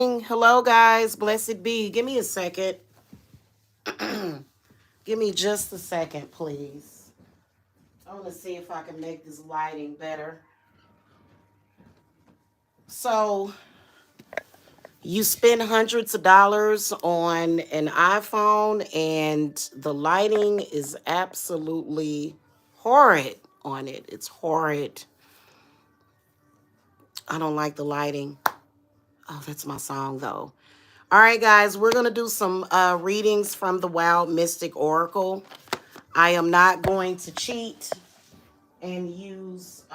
Hello, guys. Blessed be. Give me a second. Give me just a second, please. I want to see if I can make this lighting better. So, you spend hundreds of dollars on an iPhone, and the lighting is absolutely horrid on it. It's horrid. I don't like the lighting. Oh, that's my song, though. All right, guys, we're going to do some readings from the Wild Mystic Oracle. I am not going to cheat and use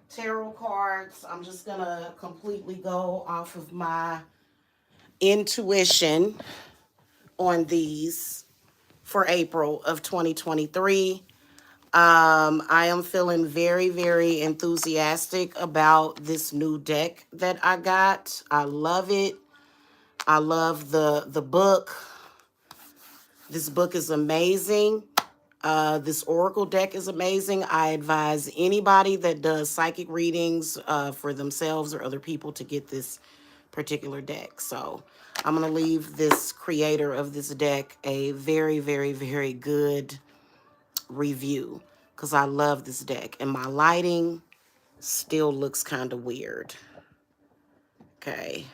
tarot cards. I'm just going to completely go off of my intuition on these for April of 2023. I am feeling very, very enthusiastic about this new deck that I got. I love it. I love the book. This book is amazing. This Oracle deck is amazing. I advise anybody that does psychic readings for themselves or other people to get this particular deck. So I'm going to leave this creator of this deck a very, very, very good review because I love this deck. And my lighting still looks kind of weird. Okay.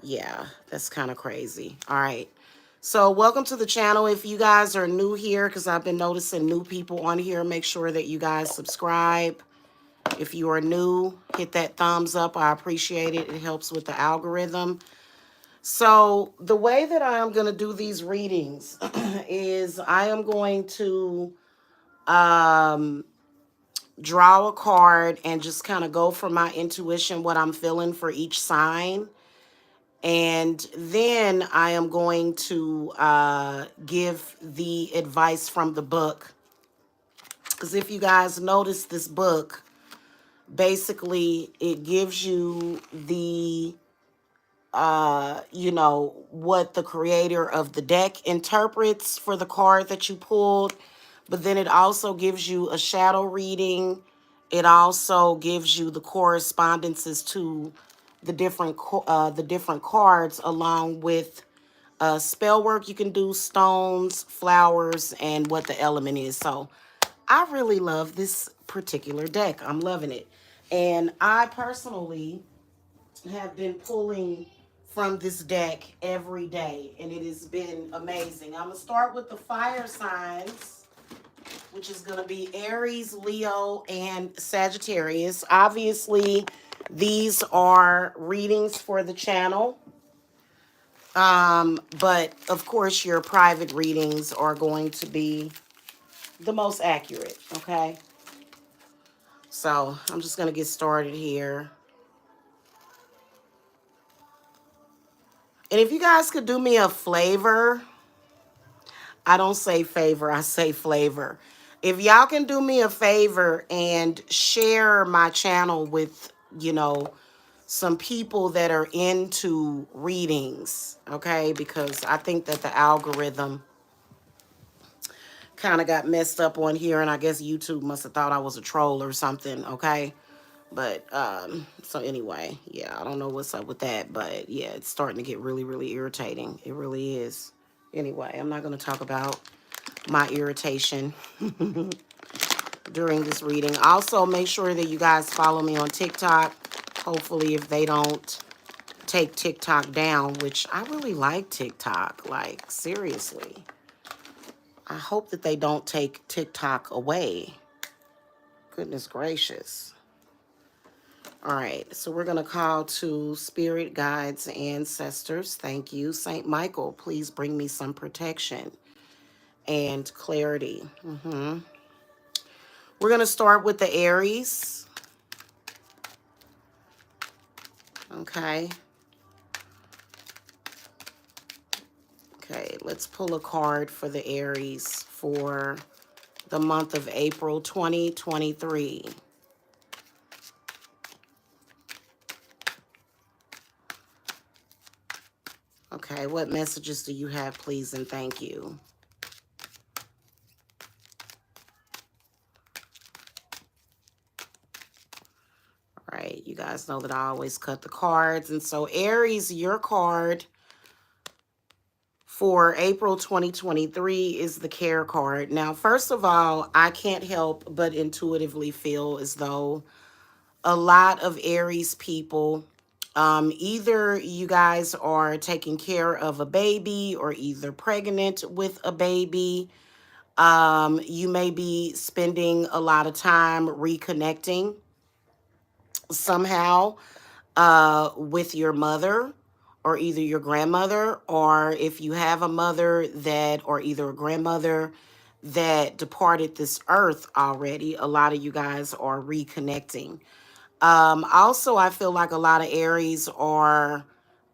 Yeah, that's kind of crazy. All right. So welcome to the channel. If you guys are new here, because I've been noticing new people on here, make sure that you guys subscribe. If you are new, hit that thumbs up. I appreciate it. It helps with the algorithm. So the way that I am going to do these readings is I am going to draw a card and just kind of go for my intuition, what I'm feeling for each sign. And then I am going to give the advice from the book. Because if you guys notice this book, basically it gives you the, what the creator of the deck interprets for the card that you pulled. But then it also gives you a shadow reading. It also gives you the correspondences to the different cards, along with spell work you can do, stones, flowers, and what the element is. So I really love this particular deck. I'm loving it. And I personally have been pulling from this deck every day, and it has been amazing. I'm going to start with the fire signs, which is going to be Aries, Leo, and Sagittarius. Obviously, these are readings for the channel. But of course, your private readings are going to be the most accurate, okay? So I'm just going to get started here. And if you guys could do me a flavor, I don't say favor, I say flavor. If y'all can do me a favor and share my channel with, some people that are into readings, okay? Because I think that the algorithm kind of got messed up on here, and I guess YouTube must have thought I was a troll or something, okay? But, so anyway, yeah, I don't know what's up with that, but yeah, it's starting to get really, really irritating. It really is. Anyway, I'm not going to talk about my irritation during this reading. Also, make sure that you guys follow me on TikTok. Hopefully, if they don't take TikTok down, which I really like TikTok, like, seriously. I hope that they don't take TikTok away. Goodness gracious. All right, so we're going to call to spirit guides, ancestors. Thank you. Saint Michael, please bring me some protection and clarity. We're going to start with the Aries. Okay. Okay, let's pull a card for the Aries for the month of April 2023. Okay, what messages do you have, please, and thank you? All right, you guys know that I always cut the cards. And so Aries, your card for April 2023 is the care card. Now, first of all, I can't help but intuitively feel as though a lot of Aries people, either you guys are taking care of a baby or either pregnant with a baby. You may be spending a lot of time reconnecting somehow with your mother or either your grandmother, or if you have a mother that, or either a grandmother that departed this earth already, a lot of you guys are reconnecting. Also, I feel like a lot of Aries are,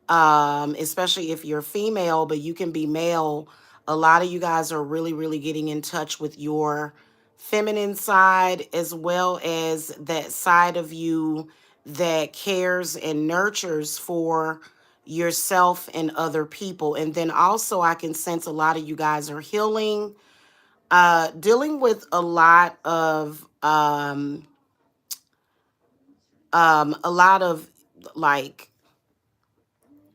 especially if you're female, but you can be male. A lot of you guys are really, really getting in touch with your feminine side, as well as that side of you that cares and nurtures for yourself and other people. And then also, I can sense a lot of you guys are healing, dealing with a lot of, a lot of like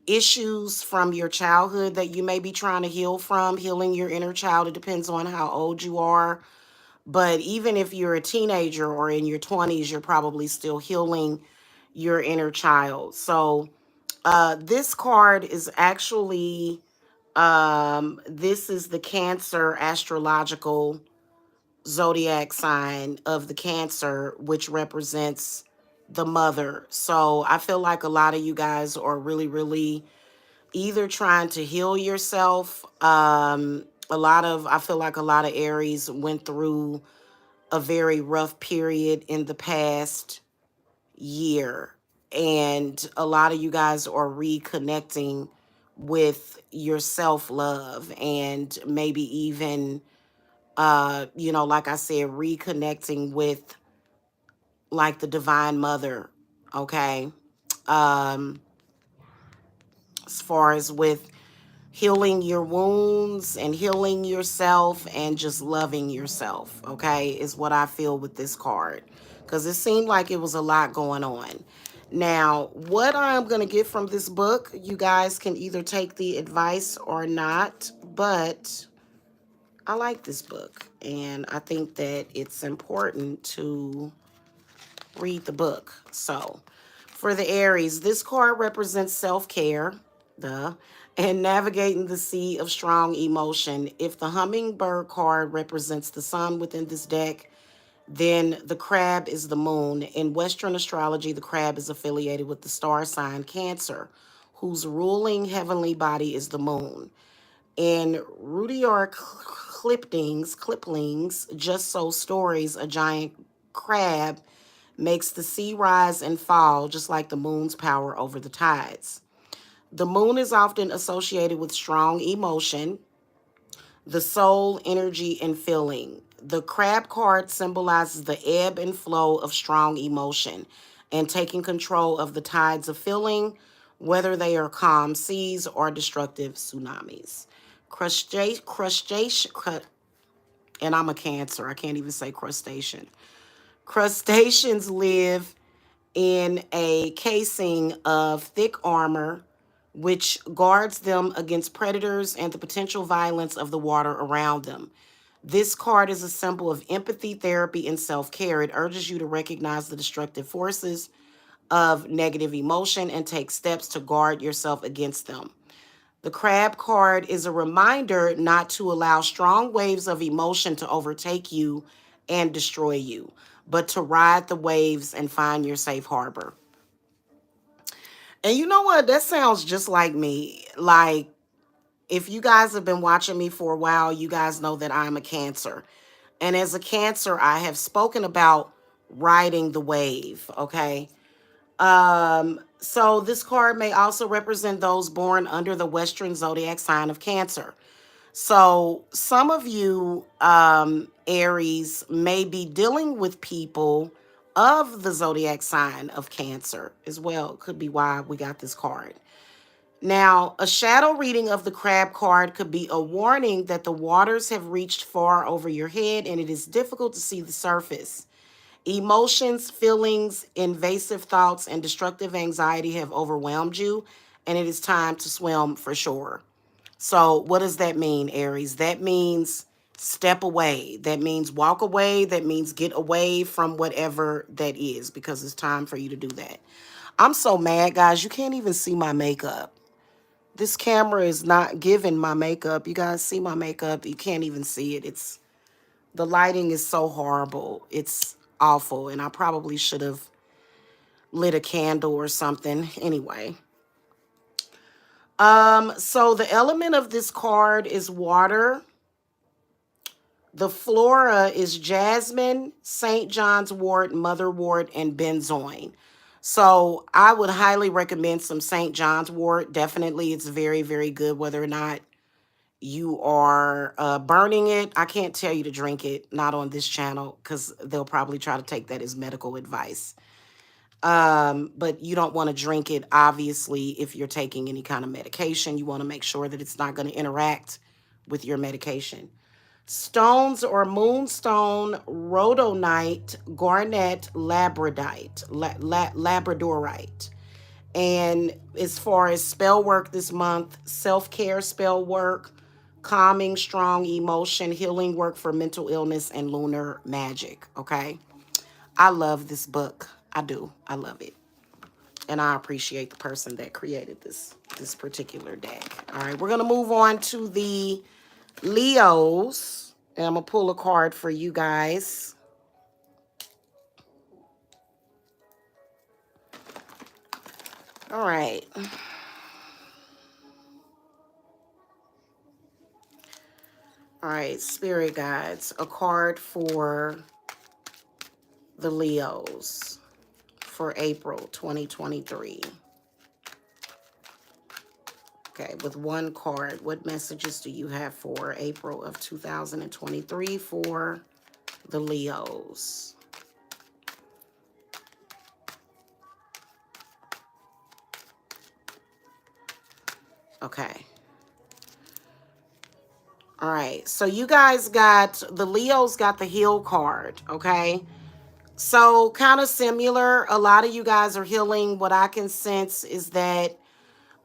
issues from your childhood that you may be trying to heal from, healing your inner child. It depends on how old you are. But even if you're a teenager or in your 20s, you're probably still healing your inner child. So this card is actually, this is the Cancer astrological zodiac sign of the Cancer, which represents the mother. So I feel like a lot of you guys are really, really either trying to heal yourself. I feel like a lot of Aries went through a very rough period in the past year. And a lot of you guys are reconnecting with your self love and maybe even, like I said, reconnecting with like the Divine Mother. Okay. Um, as far as with healing your wounds and healing yourself and just loving yourself, okay, is what I feel with this card. Because it seemed like it was a lot going on. Now, what I'm going to get from this book, you guys can either take the advice or not, but I like this book. And I think that it's important to read the book. So, for the Aries, this card represents self-care, duh, and navigating the sea of strong emotion. If the hummingbird card represents the sun within this deck, then the crab is the moon. In Western astrology, the crab is affiliated with the star sign Cancer, whose ruling heavenly body is the moon. In Rudyard Kipling's Just So Stories, a giant crab makes the sea rise and fall just like the moon's power over the tides. The moon is often associated with strong emotion, the soul, energy, and feeling. The crab card symbolizes the ebb and flow of strong emotion and taking control of the tides of feeling, whether they are calm seas or destructive tsunamis. Crustacean, and I'm a Cancer, I can't even say crustacean. Crustaceans live in a casing of thick armor, which guards them against predators and the potential violence of the water around them. This card is a symbol of empathy, therapy, and self-care. It urges you to recognize the destructive forces of negative emotion and take steps to guard yourself against them. The crab card is a reminder not to allow strong waves of emotion to overtake you and destroy you, but to ride the waves and find your safe harbor. And you know what? That sounds just like me. Like, if you guys have been watching me for a while, you guys know that I'm a Cancer. And as a Cancer, I have spoken about riding the wave, okay? So this card may also represent those born under the Western zodiac sign of Cancer. So some of you, Aries, may be dealing with people of the zodiac sign of Cancer as well. Could be why we got this card. Now, a shadow reading of the crab card could be a warning that the waters have reached far over your head and it is difficult to see the surface. Emotions, feelings, invasive thoughts, and destructive anxiety have overwhelmed you, and it is time to swim for shore. So, what does that mean, Aries? That means step away. That means walk away. That means get away from whatever that is, because it's time for you to do that. I'm so mad, guys. You can't even see my makeup. This camera is not giving my makeup. You guys see my makeup? You can't even see it. The lighting is so horrible. It's awful, and I probably should have lit a candle or something. Anyway, so the element of this card is water. The flora is jasmine, St. John's wort, motherwort, and benzoin. So I would highly recommend some St. John's wort. Definitely, it's very, very good. Whether or not you are burning it, I can't tell you to drink it, not on this channel, because they'll probably try to take that as medical advice. But you don't want to drink it, obviously, if you're taking any kind of medication. You want to make sure that it's not going to interact with your medication. Stones or moonstone, rhodonite, garnet, labradorite. And as far as spell work this month, self-care spell work, calming, strong emotion, healing work for mental illness, and lunar magic, okay? I love this book. I do. I love it. And I appreciate the person that created this particular deck. All right, we're going to move on to the Leos. And I'm going to pull a card for you guys. All right. All right, Spirit Guides. A card for the Leos for April 2023. Okay, with one card, what messages do you have for April of 2023 for the Leos? Okay. All right, so you guys got, the Leos got the heal card, okay? So kind of similar. A lot of you guys are healing. What I can sense is that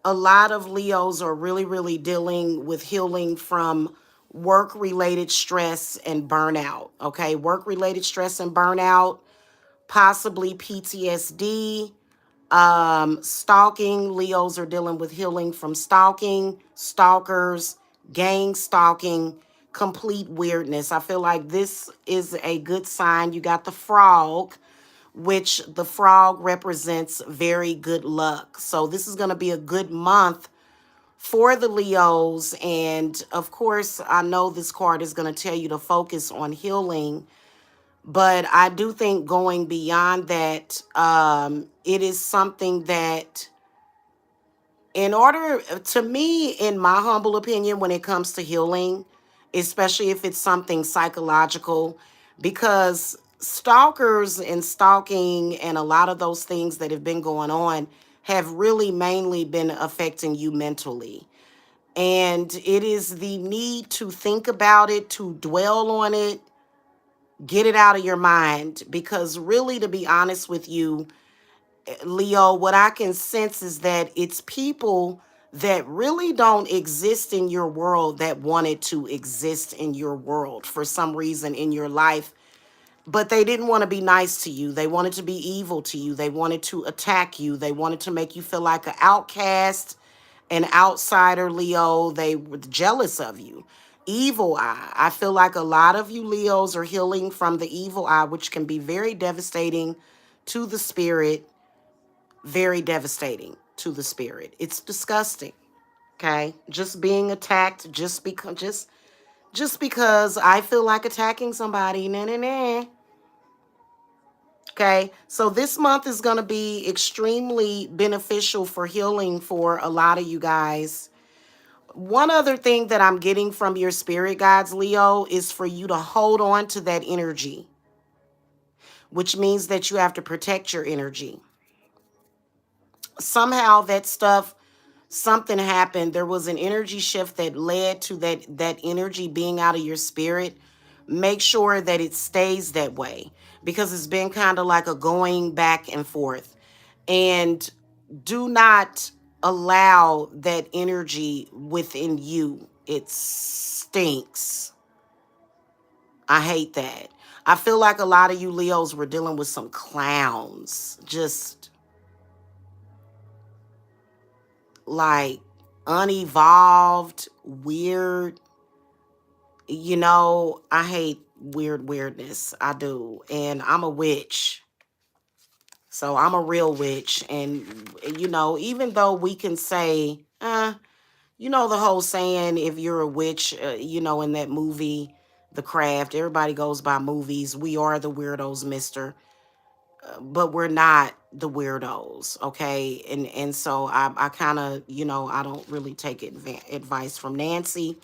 a lot of Leos are really, really dealing with healing from work-related stress and burnout, okay? Work-related stress and burnout, possibly PTSD, stalking. Leos are dealing with healing from stalking, stalkers, gang stalking, complete weirdness. I feel like this is a good sign. You got the frog, which the frog represents very good luck. So this is going to be a good month for the Leos. And of course, I know this card is going to tell you to focus on healing, but I do think going beyond that, it is something that, in order, to me, in my humble opinion, when it comes to healing, especially if it's something psychological, because stalkers and stalking and a lot of those things that have been going on have really mainly been affecting you mentally. And it is the need to think about it, to dwell on it, get it out of your mind. Because really, to be honest with you, Leo, what I can sense is that it's people that really don't exist in your world that wanted to exist in your world for some reason in your life, but they didn't want to be nice to you. They wanted to be evil to you. They wanted to attack you. They wanted to make you feel like an outcast, an outsider, Leo. They were jealous of you. Evil eye. I feel like a lot of you Leos are healing from the evil eye, which can be very devastating to the spirit. Very devastating to the spirit. It's disgusting. Okay, just being attacked just because I feel like attacking somebody. Nah, nah, nah. Okay, so this month is going to be extremely beneficial for healing for a lot of you guys. One other thing that I'm getting from your spirit guides, Leo, is for you to hold on to that energy, which means that you have to protect your energy. Somehow that stuff, something happened. There was an energy shift that led to that energy being out of your spirit make sure that it stays that way, because it's been kind of like a going back and forth. And do not allow that energy within you. It stinks. I hate that. I feel like a lot of you Leos were dealing with some clowns, just like unevolved, weird. You know, I hate weirdness. I do. And I'm a witch. So I'm a real witch. And, you know, even though we can say, you know, the whole saying, if you're a witch, you know, in that movie, The Craft, everybody goes by movies. We are the weirdos, mister. But we're not the weirdos, okay? And so I kind of, you know, I don't really take advice from Nancy.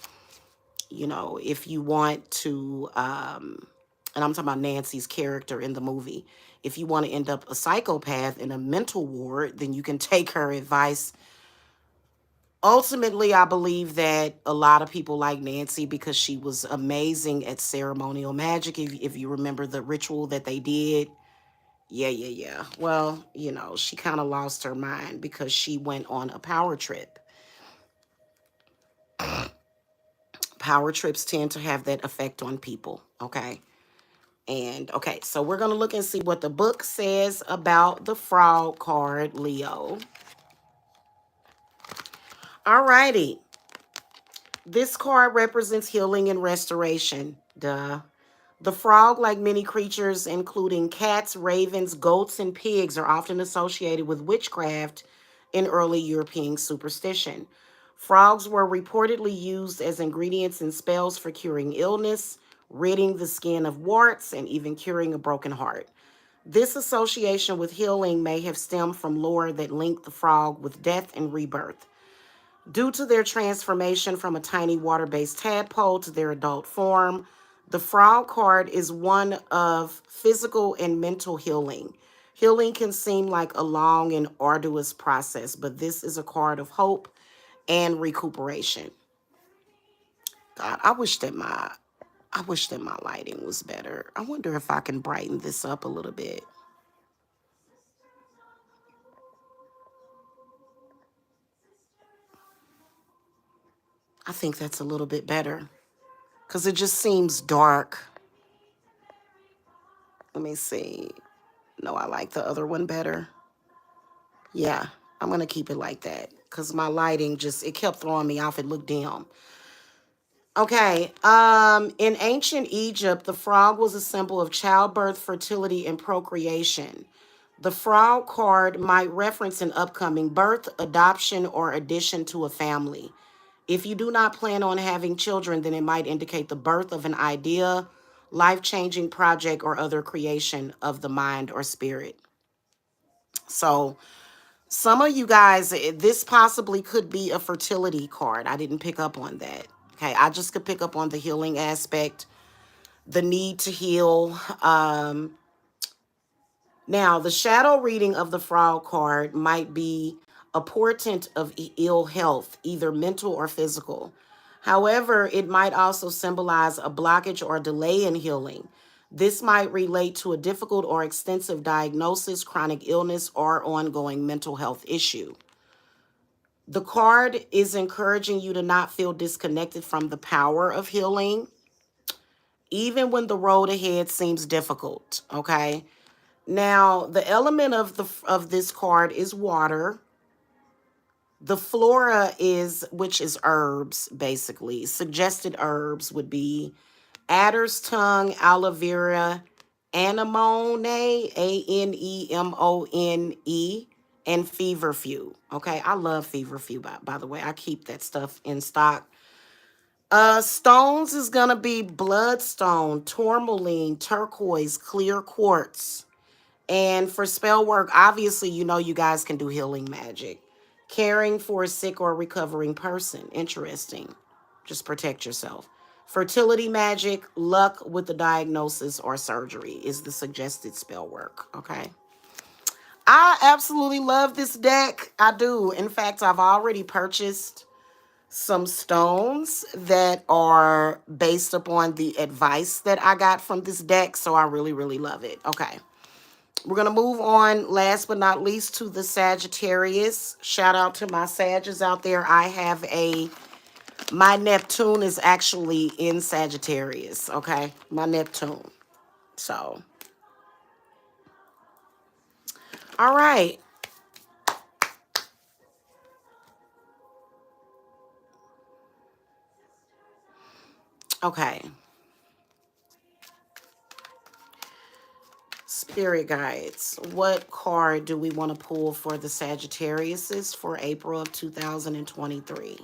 You know, if you want to, and I'm talking about Nancy's character in the movie, if you want to end up a psychopath in a mental ward, then you can take her advice. Ultimately, I believe that a lot of people like Nancy because she was amazing at ceremonial magic. If you remember the ritual that they did. Yeah. Well, you know, she kind of lost her mind because she went on a power trip. Power trips tend to have that effect on people, okay? And, okay, so we're going to look and see what the book says about the Frog card, Leo. All righty. This card represents healing and restoration. Duh. The frog, like many creatures, including cats, ravens, goats, and pigs, are often associated with witchcraft in early European superstition. Frogs were reportedly used as ingredients in spells for curing illness, ridding the skin of warts, and even curing a broken heart. This association with healing may have stemmed from lore that linked the frog with death and rebirth. Due to their transformation from a tiny water-based tadpole to their adult form, the frog card is one of physical and mental healing. Healing can seem like a long and arduous process, but this is a card of hope and recuperation. God, I wish that my lighting was better. I wonder if I can brighten this up a little bit. I think that's a little bit better because it just seems dark. Let me see. No, I like the other one better. Yeah, I'm going to keep it like that because my lighting just, it kept throwing me off. It looked dim. Okay, in ancient Egypt, the frog was a symbol of childbirth, fertility, and procreation. The frog card might reference an upcoming birth, adoption, or addition to a family. If you do not plan on having children, then it might indicate the birth of an idea, life-changing project, or other creation of the mind or spirit. So, some of you guys, this possibly could be a fertility card. I didn't pick up on that. Okay, I just could pick up on the healing aspect, the need to heal. Now, the shadow reading of the frog card might be a portent of ill health, either mental or physical. However, it might also symbolize a blockage or delay in healing. This might relate to a difficult or extensive diagnosis, chronic illness, or ongoing mental health issue. The card is encouraging you to not feel disconnected from the power of healing, even when the road ahead seems difficult, okay? Now, the element of this card is water. The flora is, which is herbs, basically. Suggested herbs would be adder's tongue, aloe vera, anemone, Anemone, and feverfew. Okay, I love feverfew, by the way. I keep that stuff in stock. Stones is gonna be bloodstone, tourmaline, turquoise, clear quartz. And for spell work, obviously, you know you guys can do healing magic. Caring for a sick or recovering person. Interesting. Just protect yourself. Fertility magic, luck with the diagnosis or surgery is the suggested spell work. Okay. I absolutely love this deck. I do. In fact, I've already purchased some stones that are based upon the advice that I got from this deck. So I really, really love it. Okay. We're going to move on, last but not least, to the Sagittarius. Shout out to my Sagittarius out there. My Neptune is actually in Sagittarius, okay? My Neptune. So, all right. Okay. Spirit guides. What card do we want to pull for the Sagittariuses for April of 2023?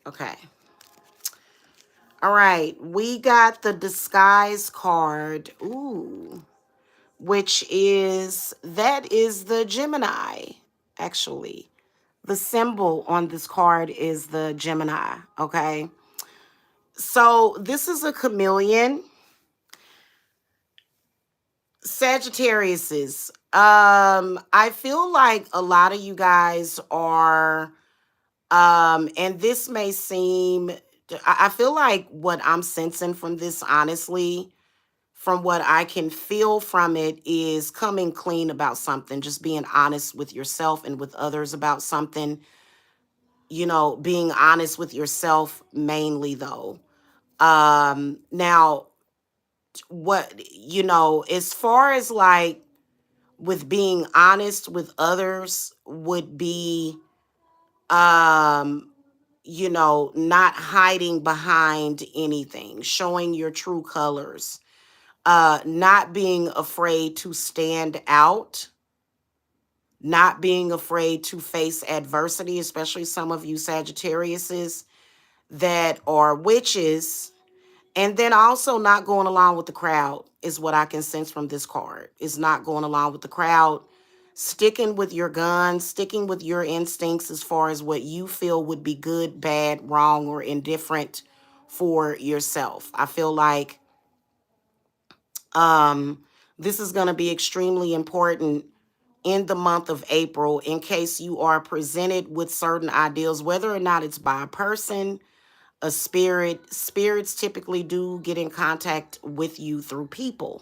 Okay. All right. We got the disguise card. Ooh. That is the Gemini, actually. The symbol on this card is the Gemini, okay? So this is a chameleon. Sagittariuses. I feel like a lot of you guys are, and this may seem, I feel like what I'm sensing from this, honestly, from what I can feel from it, is coming clean about something, just being honest with yourself and with others about something, being honest with yourself mainly though. Now, as far as like with being honest with others would be, um, not hiding behind anything, showing your true colors, not being afraid to stand out, not being afraid to face adversity, especially some of you Sagittariuses that are witches. And then also not going along with the crowd is what I can sense from this card. Is not going along with the crowd, sticking with your guns, sticking with your instincts as far as what you feel would be good, bad, wrong, or indifferent for yourself. I feel like this is going to be extremely important in the month of April in case you are presented with certain ideals, whether or not it's by a person, a spirit. Spirits typically do get in contact with you through people.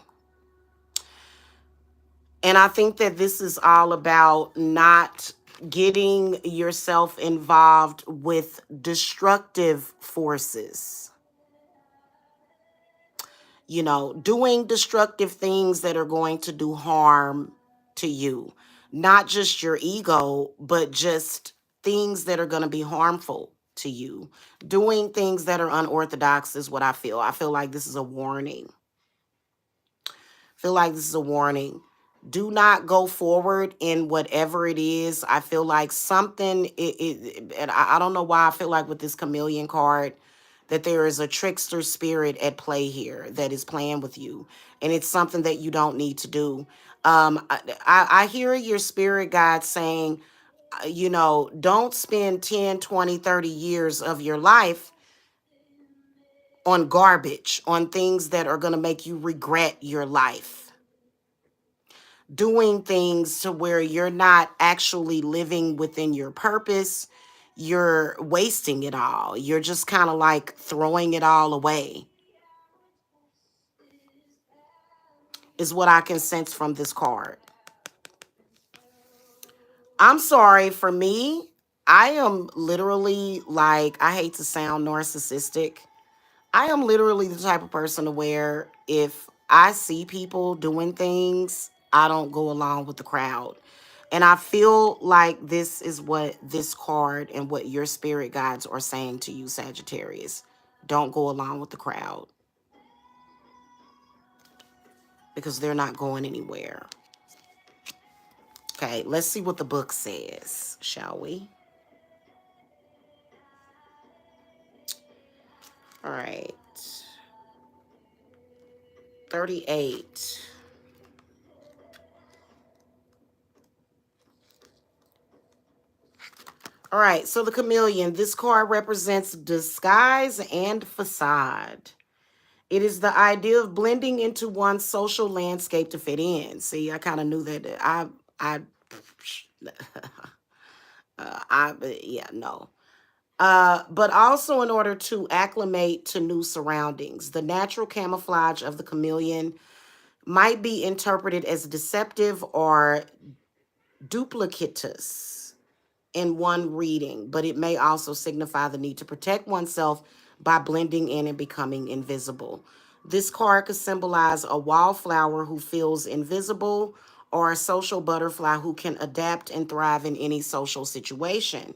And I think that this is all about not getting yourself involved with destructive forces. Doing destructive things that are going to do harm to you. Not just your ego, but just things that are going to be harmful to you. Doing things that are unorthodox is what I feel. I feel like this is a warning. Do not go forward in whatever it is. I feel like something, and I don't know why I feel like with this chameleon card, that there is a trickster spirit at play here that is playing with you. And it's something that you don't need to do. I hear your spirit guide saying, don't spend 10, 20, 30 years of your life on garbage, on things that are going to make you regret your life. Doing things to where you're not actually living within your purpose. You're wasting it all. You're just kind of like throwing it all away, is what I can sense from this card. I'm sorry, for me, I am literally like, I hate to sound narcissistic. I am literally the type of person to where if I see people doing things, I don't go along with the crowd. And I feel like this is what this card and what your spirit guides are saying to you, Sagittarius. Don't go along with the crowd because they're not going anywhere. Okay, let's see what the book says, shall we? All right. 38. All right, so the chameleon. This card represents disguise and facade. It is the idea of blending into one's social landscape to fit in. See, I kind of knew that. Yeah, no. But also in order to acclimate to new surroundings. The natural camouflage of the chameleon might be interpreted as deceptive or duplicitous in one reading, but it may also signify the need to protect oneself by blending in and becoming invisible. This card could symbolize a wallflower who feels invisible or a social butterfly who can adapt and thrive in any social situation.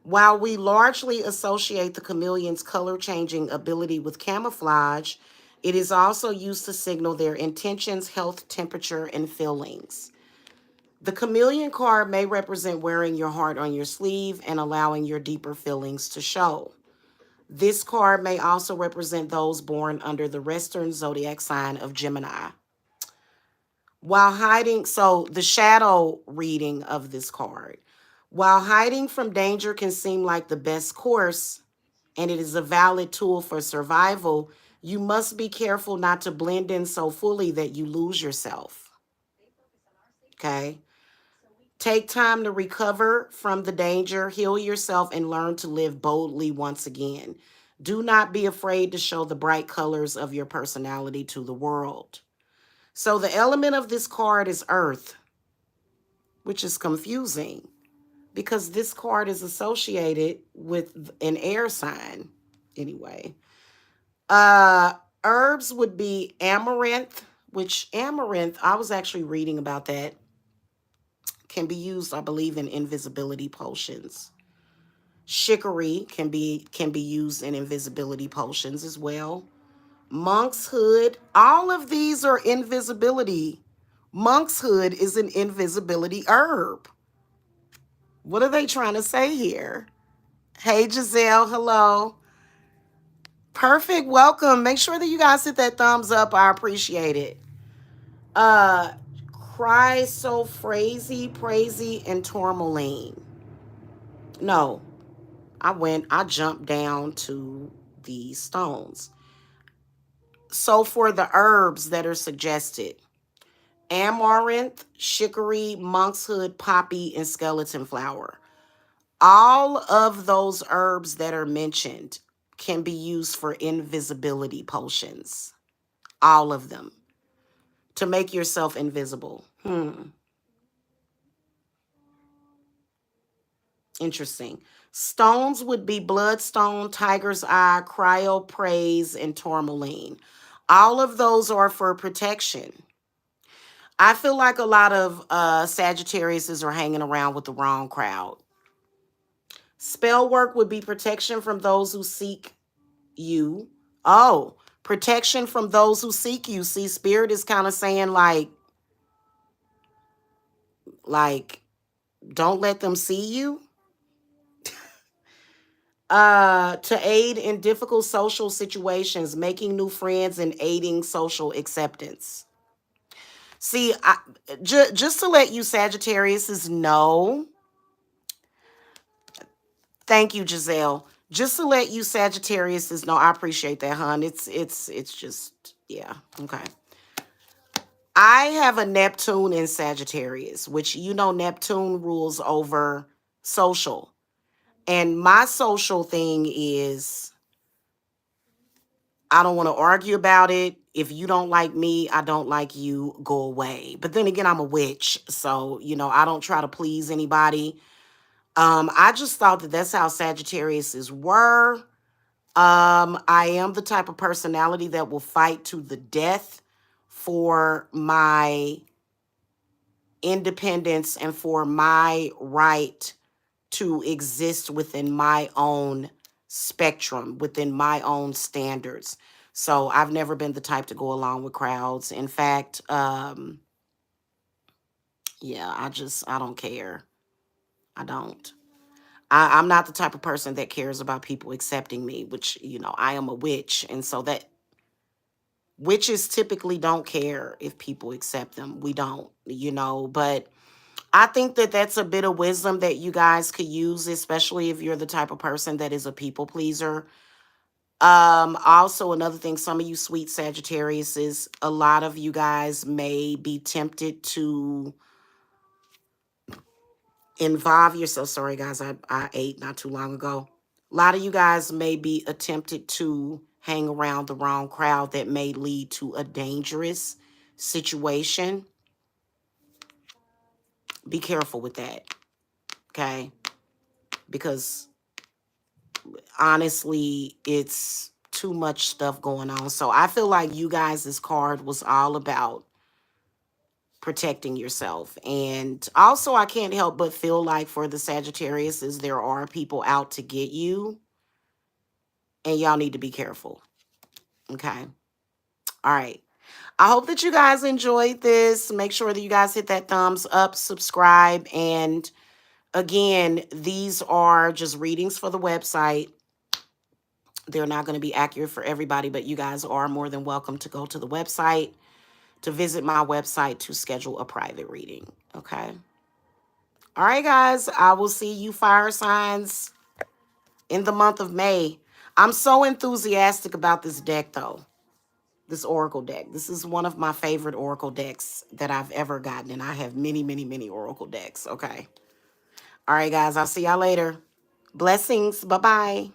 While we largely associate the chameleon's color changing ability with camouflage, it is also used to signal their intentions, health, temperature, and feelings. The chameleon card may represent wearing your heart on your sleeve and allowing your deeper feelings to show. This card may also represent those born under the Western zodiac sign of Gemini. While hiding, so the shadow reading of this card. While hiding from danger can seem like the best course, and it is a valid tool for survival, you must be careful not to blend in so fully that you lose yourself. Okay? Take time to recover from the danger, heal yourself, and learn to live boldly once again. Do not be afraid to show the bright colors of your personality to the world. So the element of this card is earth, which is confusing because this card is associated with an air sign. Anyway, herbs would be amaranth, which amaranth, I was actually reading about that, can be used, I believe, in invisibility potions. Chicory can be used in invisibility potions as well. Monk's hood, all of these are invisibility. Monk's hood is an invisibility herb. What are they trying to say here? Hey, Giselle, hello. Perfect, welcome. Make sure that you guys hit that thumbs up. I appreciate it. Uh, Chrysoprase, and tourmaline. No, I jumped down to the stones. So for the herbs that are suggested, amaranth, chicory, monkshood, poppy, and skeleton flower. All of those herbs that are mentioned can be used for invisibility potions. All of them. To make yourself invisible. Interesting. Stones would be bloodstone, tiger's eye, cryoprase, and tourmaline. All of those are for protection. I feel like a lot of Sagittariuses are hanging around with the wrong crowd. Spell work would be protection from those who seek you. Oh, protection from those who seek you. See, Spirit is kind of saying like, don't let them see you. To aid in difficult social situations, making new friends and aiding social acceptance. See, just to let you Sagittariuses know, thank you, Giselle. Just to let you Sagittariuses know, I appreciate that, hon. It's just, yeah, okay. I have a Neptune in Sagittarius, which Neptune rules over social. And my social thing is I don't want to argue about it. If you don't like me, I don't like you, go away. But then again, I'm a witch. So, I don't try to please anybody. I just thought that that's how Sagittariuses were. I am the type of personality that will fight to the death for my independence and for my right to exist within my own spectrum, within my own standards. So I've never been the type to go along with crowds. In fact, yeah, I don't care. I don't. I'm not the type of person that cares about people accepting me, which, I am a witch. And so that witches typically don't care if people accept them. We don't, but I think that that's a bit of wisdom that you guys could use, especially if you're the type of person that is a people pleaser. Also another thing, some of you sweet Sagittarius, is a lot of you guys may be tempted to involve yourself. Sorry guys, I ate not too long ago. A lot of you guys may be attempted to hang around the wrong crowd that may lead to a dangerous situation. Be careful with that, okay? Because honestly, it's too much stuff going on. So I feel like you guys, this card was all about protecting yourself. And also, I can't help but feel like for the Sagittarius is there are people out to get you, and y'all need to be careful. Okay. All right. I hope that you guys enjoyed this. Make sure that you guys hit that thumbs up, subscribe, and again, these are just readings for the website. They're not going to be accurate for everybody, but you guys are more than welcome to go to the website, to visit my website to schedule a private reading. Okay. All right, guys. I will see you fire signs in the month of May. I'm so enthusiastic about this deck, though. This Oracle deck. This is one of my favorite Oracle decks that I've ever gotten, and I have many, many, many Oracle decks. Okay. All right, guys. I'll see y'all later. Blessings. Bye-bye.